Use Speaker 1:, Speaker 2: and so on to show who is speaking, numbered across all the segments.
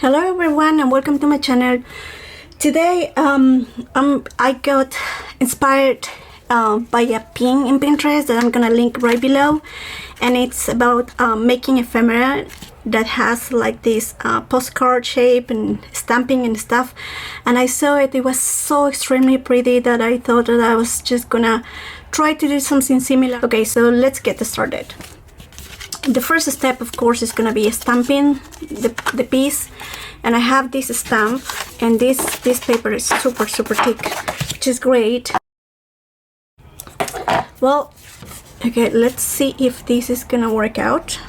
Speaker 1: Hello everyone and welcome to my channel. Today I got inspired by a pin in Pinterest that I'm gonna link right below, and it's about making ephemera that has like this postcard shape and stamping and stuff. And I saw it was so extremely pretty that I thought that I was just gonna try to do something similar. Okay, so let's get started. The first step, of course, is gonna be stamping the piece, and I have this stamp, and this paper is super thick, which is great. Well, okay, let's see if this is gonna work out.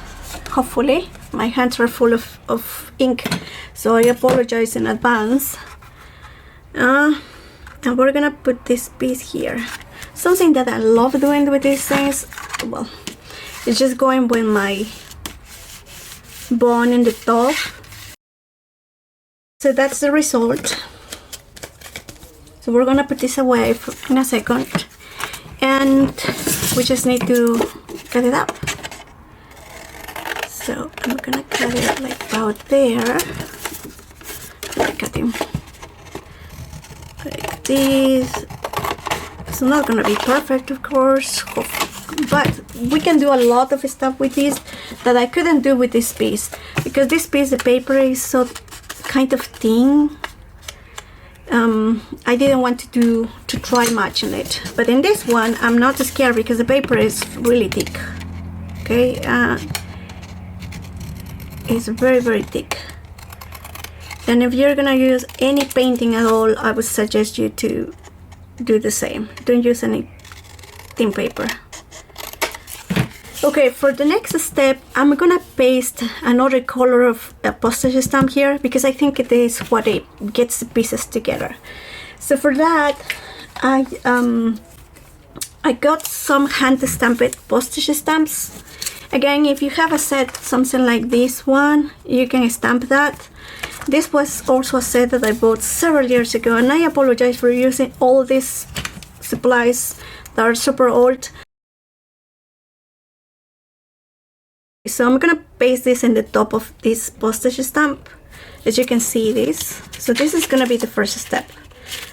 Speaker 1: Hopefully. My hands are full of ink, so I apologize in advance. And we're gonna put this piece here. Something that I love doing with these things, well, it's just going with my bone in the top. So that's the result. So we're gonna put this away in a second, and we just need to cut it up. So I'm gonna cut it like about there. Cutting like this. It's not gonna be perfect, of course, but we can do a lot of stuff with this that I couldn't do with this piece, because this piece, the paper is so kind of thin. I didn't want to try much on it, but in this one I'm not scared because the paper is really thick. Okay, it's very thick, and if you're gonna use any painting at all, I would suggest you to do the same. Don't use any thin paper. Okay, for the next step, I'm gonna paste another color of a postage stamp here, because I think it is what it gets the pieces together. So for that, I got some hand stamped postage stamps. Again, if you have a set, something like this one, you can stamp that. This was also a set that I bought several years ago, and I apologize for using all these supplies that are super old. So I'm gonna paste this in the top of this postage stamp, as you can see this. So this is gonna be the first step,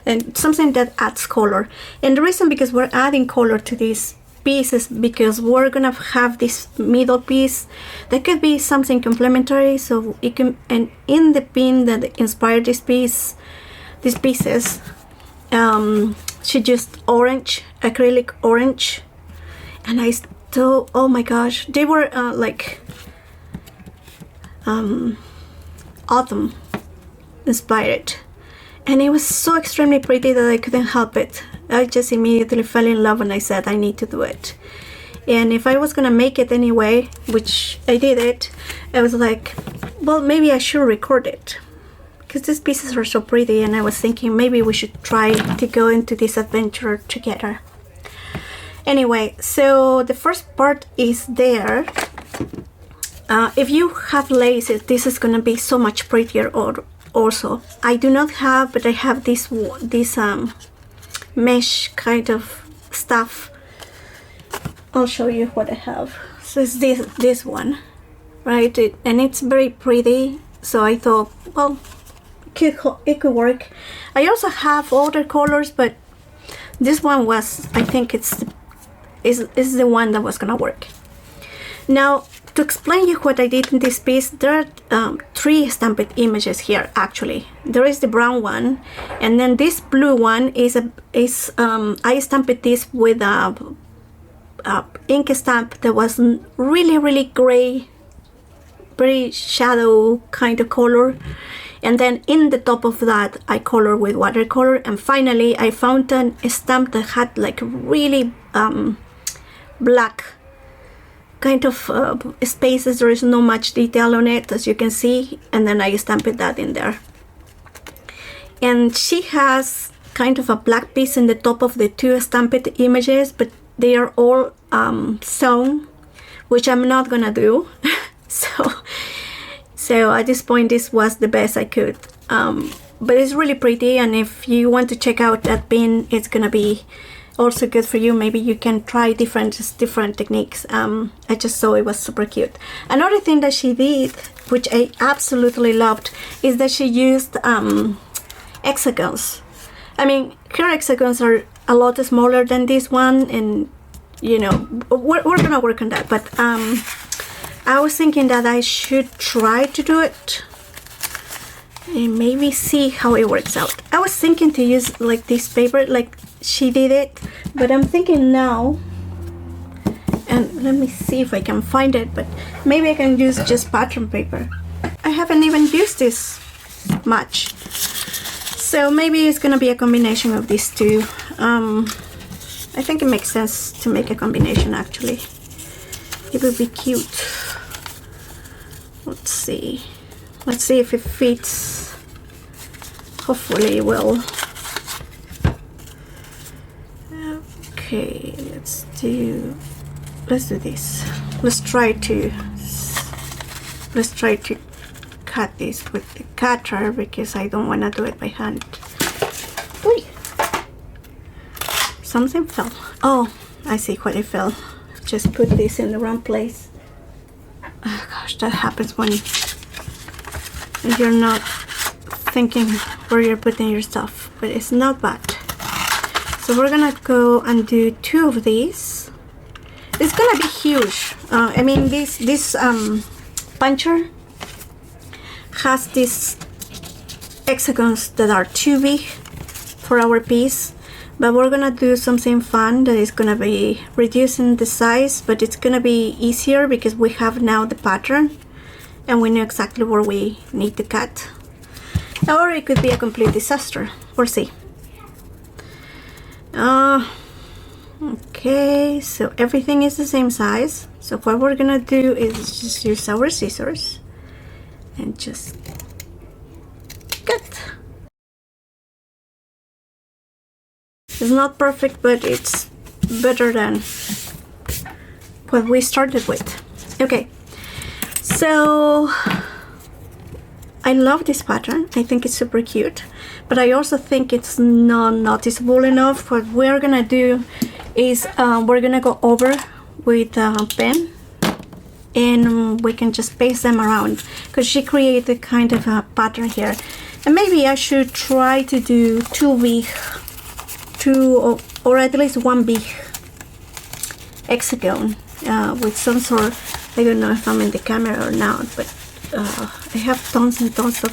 Speaker 1: and something that adds color. And the reason because we're adding color to this piece is because we're gonna have this middle piece that could be something complementary. So it can, and in the pin that inspired this piece, these pieces, she used orange, acrylic orange, and I still, oh my gosh, they were like autumn inspired, and it was so extremely pretty that I couldn't help it. I just immediately fell in love, and I said I need to do it. And if I was gonna make it anyway, which I did it, I was like, well, maybe I should record it, because these pieces are so pretty, and I was thinking maybe we should try to go into this adventure together. Anyway, so the first part is there. If you have laces, this is gonna be so much prettier. Or also, I do not have, but I have this mesh kind of stuff. I'll show you what I have. So it's this one, right? And it's very pretty. So I thought, well, it could work. I also have other colors, but this one was, I think is the one that was gonna work. Now, to explain you what I did in this piece, there are 3 stamped images here. Actually, there is the brown one, and then this blue one is I stamped this with a ink stamp that was really gray, very shadow kind of color. And then in the top of that, I color with watercolor. And finally, I found a stamp that had like really black kind of spaces. There is no much detail on it, as you can see, and then I stamped that in there. And she has kind of a black piece in the top of the 2 stamped images, but they are all sewn, which I'm not gonna do. So at this point, this was the best I could, but it's really pretty. And if you want to check out that pin, it's gonna be also good for you. Maybe you can try different techniques. I just saw it was super cute. Another thing that she did which I absolutely loved, is that she used hexagons. I mean, her hexagons are a lot smaller than this one, and you know, we're gonna work on that. But I was thinking that I should try to do it and maybe see how it works out. I was thinking to use like this paper, like she did it, but I'm thinking now, and let me see if I can find it, but maybe I can use just pattern paper. I haven't even used this much, so maybe it's gonna be a combination of these two. I think it makes sense to make a combination, actually. It would be cute. Let's see if it fits. Hopefully it will. Okay, let's do this. Let's try to cut this with the cutter, because I don't want to do it by hand. Ooh. Something fell. Oh, I see what it fell. Just put this in the wrong place. Oh gosh, that happens when you're not thinking where you're putting your stuff, but it's not bad. So we're gonna go and do 2 of these. It's gonna be huge. I mean, this puncher has these hexagons that are too big for our piece, but we're gonna do something fun that is gonna be reducing the size, but it's gonna be easier because we have now the pattern and we know exactly where we need to cut. Or it could be a complete disaster. We'll see. Okay, so everything is the same size. So what we're gonna do is just use our scissors and just cut. It's not perfect, but it's better than what we started with. Okay, so I love this pattern. I think it's super cute, but I also think it's not noticeable enough. What we're gonna do is we're gonna go over with a pen, and we can just paste them around, because she created kind of a pattern here. And maybe I should try to do two or at least one big hexagon with some sort. I don't know if I'm in the camera or not, but I have tons and tons of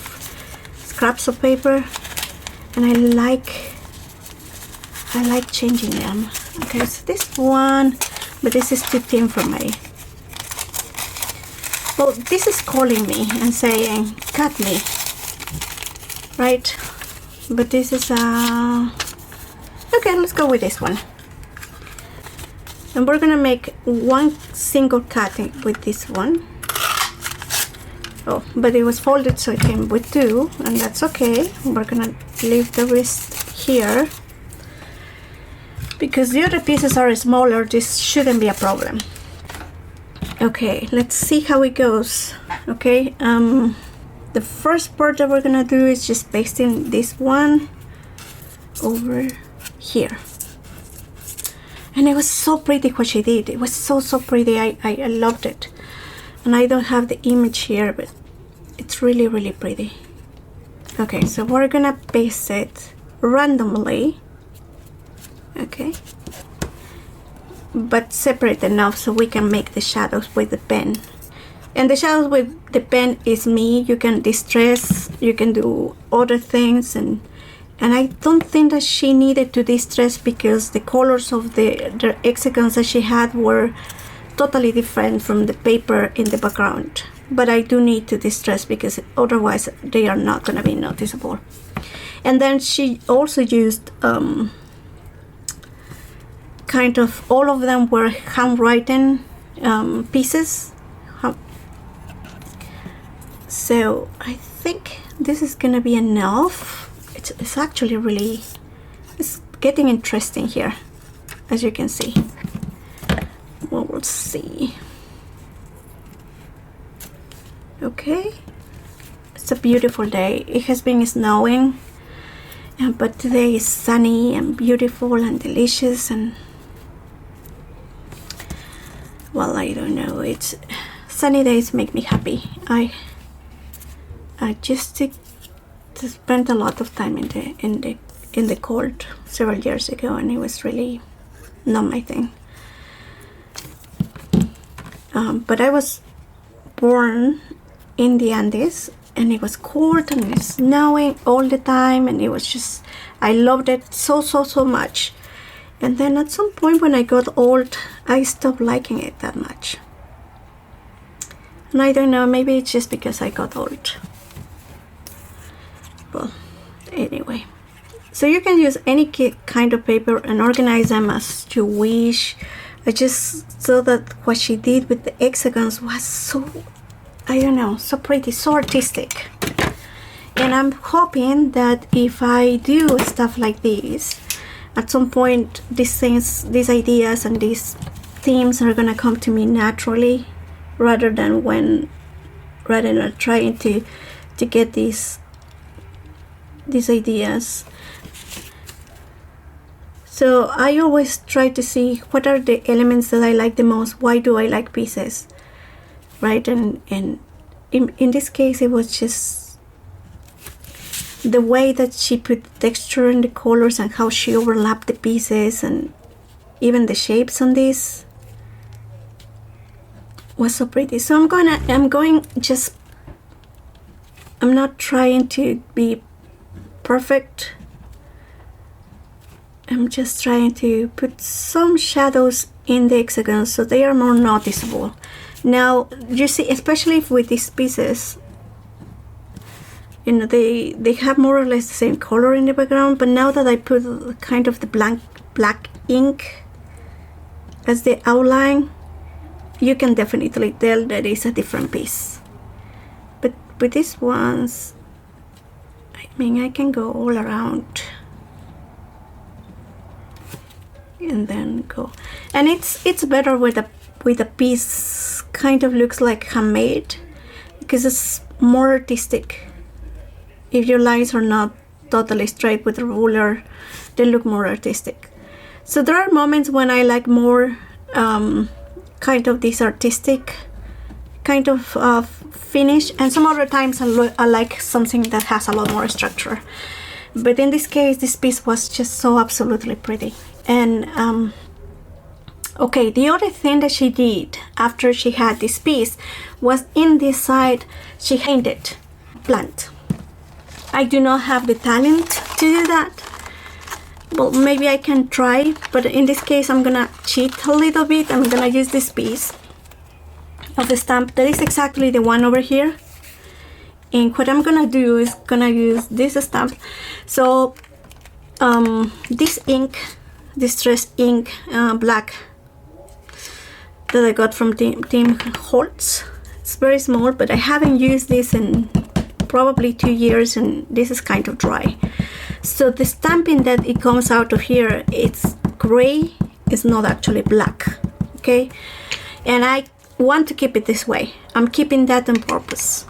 Speaker 1: scraps of paper, and I like changing them. Okay, so this one, but this is too thin for me. Well, this is calling me and saying, cut me, right? But this is okay, let's go with this one. And we're gonna make one single cutting with this one. Oh, but it was folded, so it came with 2, and that's okay. We're gonna leave the rest here. Because the other pieces are smaller, this shouldn't be a problem. Okay, let's see how it goes. Okay, the first part that we're gonna do is just pasting this one over here. And it was so pretty what she did. It was so pretty. I loved it. And I don't have the image here, but it's really pretty. Okay, so we're gonna paste it randomly. Okay, but separate enough so we can make the shadows with the pen. And the shadows with the pen is me. You can distress, you can do other things, and I don't think that she needed to distress, because the colors of the hexagons that she had were totally different from the paper in the background. But I do need to distress, because otherwise they are not going to be noticeable. And then she also used kind of, all of them were handwritten pieces. So I think this is gonna be enough. It's actually really, it's getting interesting here, as you can see. Well, we'll see. Okay, it's a beautiful day. It has been snowing, but today is sunny and beautiful and delicious, and well, I don't know, it's sunny days make me happy. just to spend a lot of time in the cold several years ago, and it was really not my thing. But I was born in the Andes, and it was cold and it was snowing all the time, and it was just, I loved it so much. And then at some point when I got old, I stopped liking it that much. And I don't know, maybe it's just because I got old. Well, anyway. So you can use any kind of paper and organize them as you wish. I just saw that what she did with the hexagons was so, I don't know, so pretty, so artistic. And I'm hoping that if I do stuff like this, at some point these things, these ideas and these themes are gonna come to me naturally, rather than trying to get these ideas. So I always try to see what are the elements that I like the most. Why do I like pieces, right? And in this case, it was just the way that she put the texture and the colors and how she overlapped the pieces, and even the shapes on this was so pretty. So I'm not trying to be perfect. I'm just trying to put some shadows in the hexagons so they are more noticeable. Now, you see, especially with these pieces, you know, they have more or less the same color in the background, but now that I put kind of the black ink as the outline, you can definitely tell that it's a different piece. But with these ones, I mean, I can go all around and then go, and it's better with a piece kind of looks like handmade, because it's more artistic. If your lines are not totally straight with a ruler, they look more artistic. So there are moments when I like more kind of this artistic kind of finish, and some other times I like something that has a lot more structure. But in this case, this piece was just so absolutely pretty. And okay, the other thing that she did after she had this piece was in this side she painted plant. I do not have the talent to do that. Well, maybe I can try, but in this case I'm gonna cheat a little bit. I'm gonna use this piece of the stamp that is exactly the one over here, and what I'm gonna do is gonna use this stamp. So this ink, distress ink, black, that I got from Tim Holtz. It's very small, but I haven't used this in probably 2 years, and this is kind of dry. So the stamping that it comes out of here, it's gray, it's not actually black, okay? And I want to keep it this way. I'm keeping that on purpose.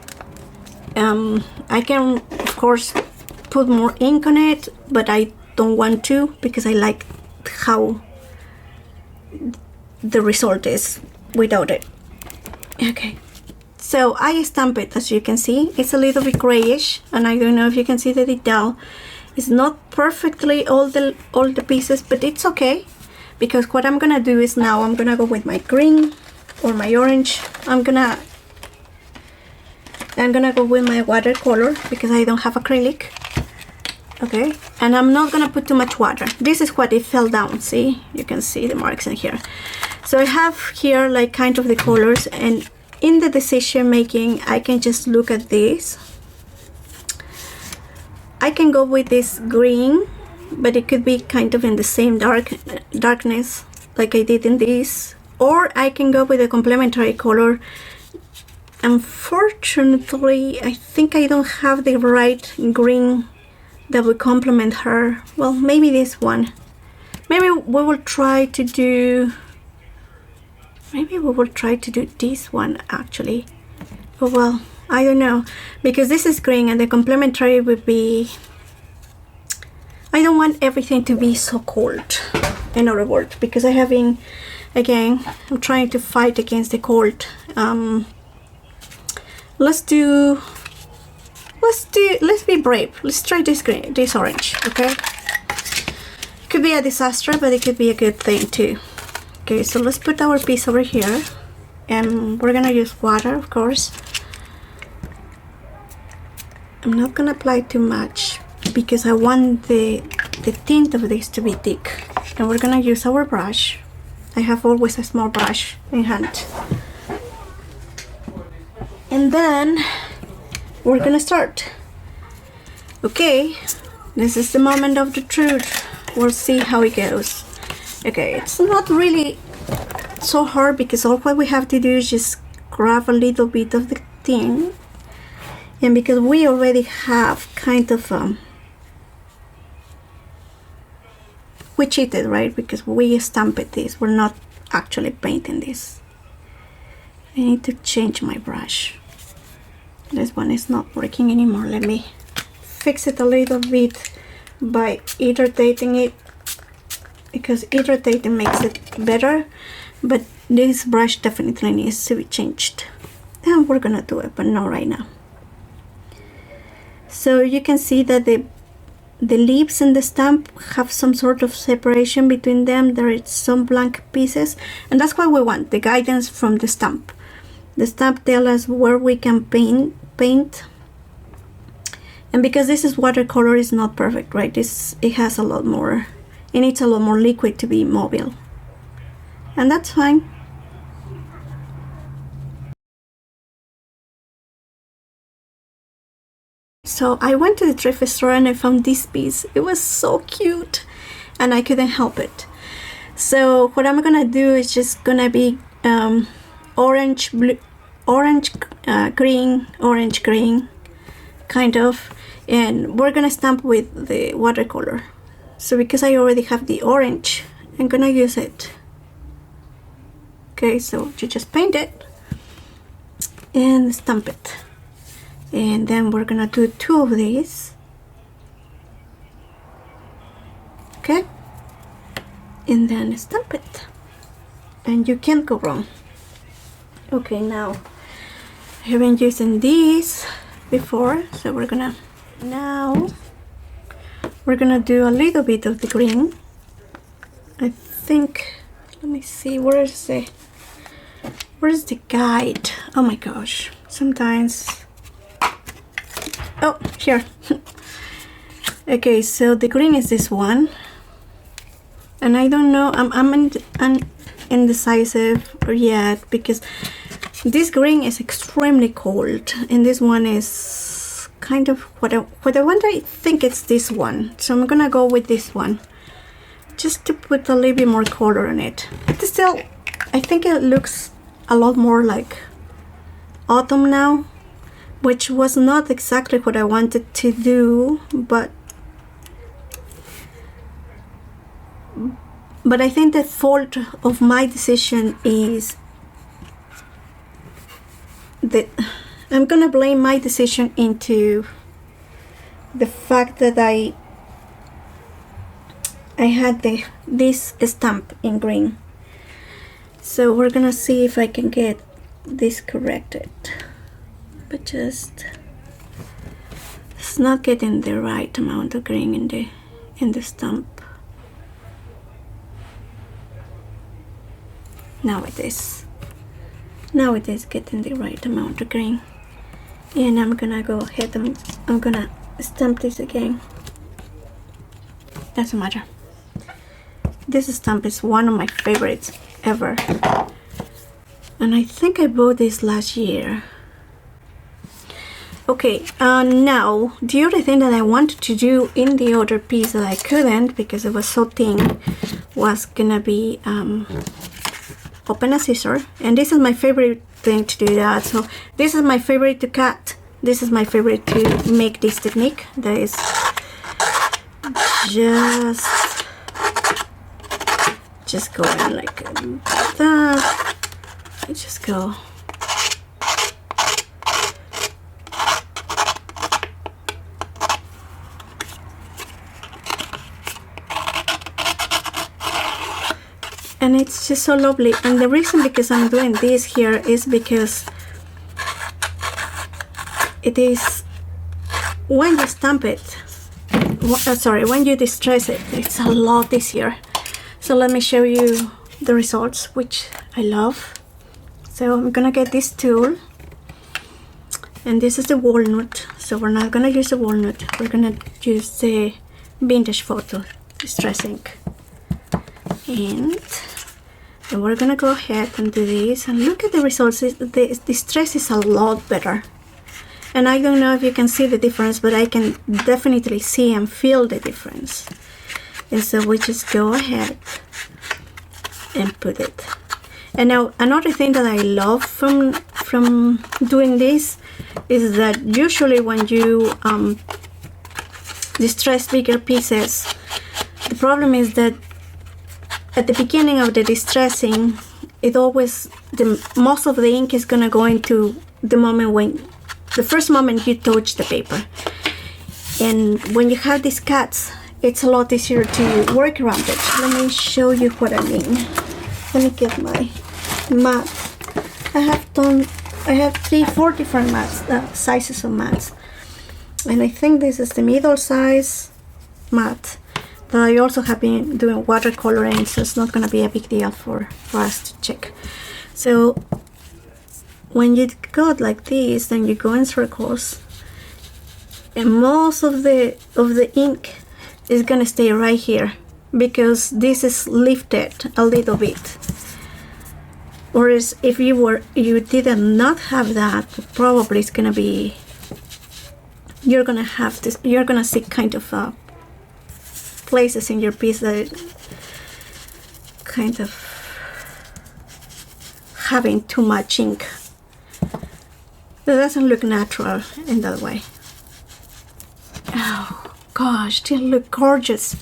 Speaker 1: I can, of course, put more ink on it, but I don't want to, because I like how the result is without it. Okay, so I stamp it. As you can see, it's a little bit grayish, and I don't know if you can see the detail. It's not perfectly all the pieces, but it's okay, because what I'm gonna do is now I'm gonna go with my green or my orange. I'm gonna go with my watercolor because I don't have acrylic. Okay, and I'm not gonna put too much water. This is what it fell down. See, you can see the marks in here. So I have here like kind of the colors, and in the decision making I can just look at this. I can go with this green, but it could be kind of in the same darkness like I did in this, or I can go with a complementary color. Unfortunately, I think I don't have the right green that would complement her. Well, maybe this one. Maybe we will try to do this one actually. But well, I don't know, because this is green and the complementary would be, I don't want everything to be so cold, in other words, because I have been, again, I'm trying to fight against the cold. Let's do let's be brave. Let's try this green, this orange, okay? It could be a disaster, but it could be a good thing too. Okay, so let's put our piece over here, and we're gonna use water, of course. I'm not gonna apply too much because I want the tint of this to be thick. And we're gonna use our brush. I have always a small brush in hand. And then we're gonna start. Okay, this is the moment of the truth. We'll see how it goes. Okay, it's not really so hard because all what we have to do is just grab a little bit of the thing. And because we already have kind of we cheated, right? Because we stamped this. We're not actually painting this. I need to change my brush. This one is not working anymore. Let me fix it a little bit by irritating it, because irritating makes it better, but this brush definitely needs to be changed. And we're gonna do it, but not right now. So you can see that the leaves and the stamp have some sort of separation between them. There is some blank pieces, and that's what we want, the guidance from the stamp. The stamp tells us where we can paint. And because this is watercolor, it's not perfect, right? It has a lot more, it needs a lot more liquid to be mobile. And that's fine. So I went to the thrift store and I found this piece. It was so cute and I couldn't help it. So what I'm gonna do is just gonna be orange, blue, orange, green, orange, green, kind of. And we're gonna stamp with the watercolor. So because I already have the orange, I'm gonna use it. Okay, so you just paint it and stamp it. And then we're gonna do 2 of these. Okay, and then stamp it, and you can't go wrong. Okay, now I have been using these before, so we're gonna do a little bit of the green. I think, let me see, where's the guide? Oh my gosh, sometimes, oh, here. Okay, so the green is this one, and I don't know, I'm indecisive yet because this green is extremely cold and this one is kind of what I want. I think it's this one, so I'm gonna go with this one just to put a little bit more color on it. But still, I think it looks a lot more like autumn now, which was not exactly what I wanted to do, but I think the fault of my decision is that I'm gonna blame my decision into the fact that I had this stamp in green. So we're gonna see if I can get this corrected, but just it's not getting the right amount of green in the stamp. Now it is getting the right amount of green, and I'm gonna go ahead and I'm gonna stamp this again. Doesn't matter. This stamp is one of my favorites ever, and I think I bought this last year. Okay, now the other thing that I wanted to do in the other piece that I couldn't because it was so thin was gonna be open a scissor, and this is my favorite thing to do that. So this is my favorite to cut, this is my favorite to make this technique. That is just go in like that. Just go. And it's just so lovely. And the reason because I'm doing this here is because it is when you stamp it, when you distress it, it's a lot easier. So let me show you the results, which I love. So I'm gonna get this tool, and this is the walnut. So we're not gonna use the walnut, we're gonna use the vintage photo distress ink. And we're gonna go ahead and do this, and look at the results. The distress is a lot better. And I don't know if you can see the difference, but I can definitely see and feel the difference. And so we just go ahead and put it. And now another thing that I love from doing this is that usually when you distress bigger pieces, the problem is that at the beginning of the distressing, most of the ink is gonna go into the first moment you touch the paper. And when you have these cuts, it's a lot easier to work around it. Let me show you what I mean. Let me get my mat. I have 4 different mats, sizes of mats. And I think this is the middle size mat. But I also have been doing watercoloring, so it's not going to be a big deal for us to check. So when you go like this, then you go in circles, and most of the ink is going to stay right here because this is lifted a little bit. Whereas if you did not have that, probably it's going to be, you're going to see kind of places in your piece that kind of having too much ink. It doesn't look natural in that way. Oh gosh, they look gorgeous.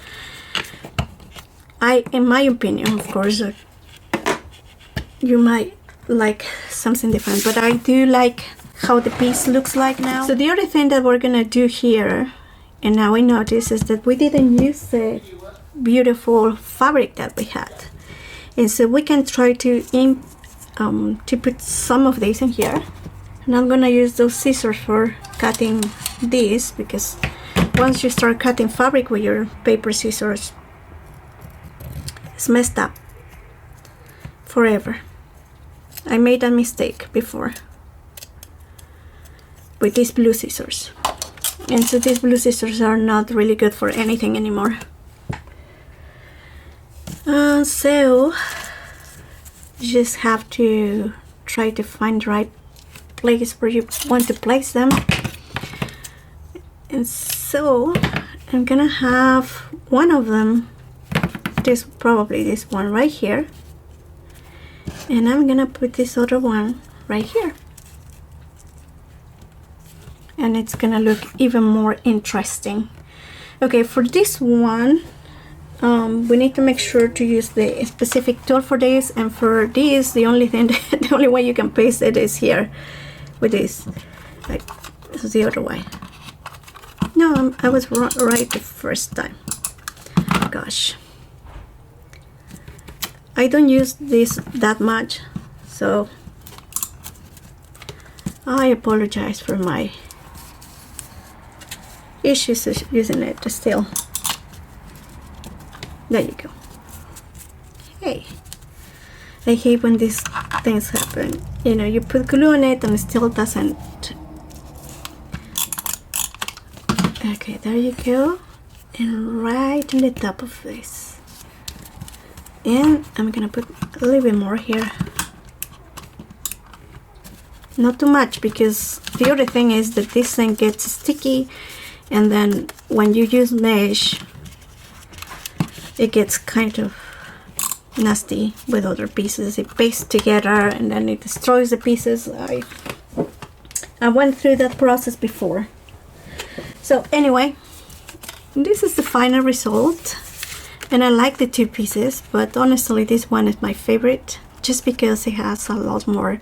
Speaker 1: In my opinion, of course, you might like something different, but I do like how the piece looks like now. So the other thing that we're gonna do here, and now I notice, is that we didn't use the beautiful fabric that we had. And so we can try to put some of this in here. And I'm gonna use those scissors for cutting this, because once you start cutting fabric with your paper scissors, it's messed up forever. I made a mistake before with these blue scissors. And so these blue scissors are not really good for anything anymore. So you just have to try to find the right place where you want to place them. And so I'm gonna have one of them, probably this one right here, and I'm gonna put this other one right here. And it's gonna look even more interesting. Okay, for this one, we need to make sure to use the specific tool for this, and for this, the only way you can paste it is here with this. Like, this is the other way. No, I was right the first time. Gosh, I don't use this that much, so I apologize for my issues using it still. There you go. Hey, I hate when these things happen. You know, you put glue on it and it still doesn't. Okay, there you go. And right on the top of this. And I'm gonna put a little bit more here. Not too much, because the other thing is that this thing gets sticky, and then when you use mesh, it gets kind of nasty with other pieces. It pastes together and then it destroys the pieces. I went through that process before. So anyway, this is the final result, and I like the two pieces, but honestly this one is my favorite just because it has a lot more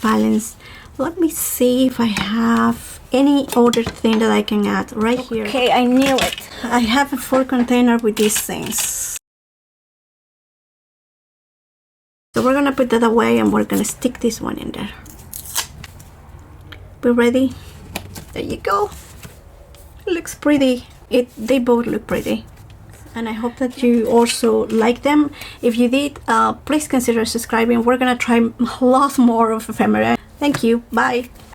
Speaker 1: balance. Let me see if I have any other thing that I can add right here. Okay, I knew it. I have a 4 container with these things. So we're gonna put that away and we're gonna stick this one in there. We ready? There you go. It looks pretty. They both look pretty. And I hope that you also like them. If you did, please consider subscribing. We're gonna try a lot more of ephemera. Thank you. Bye.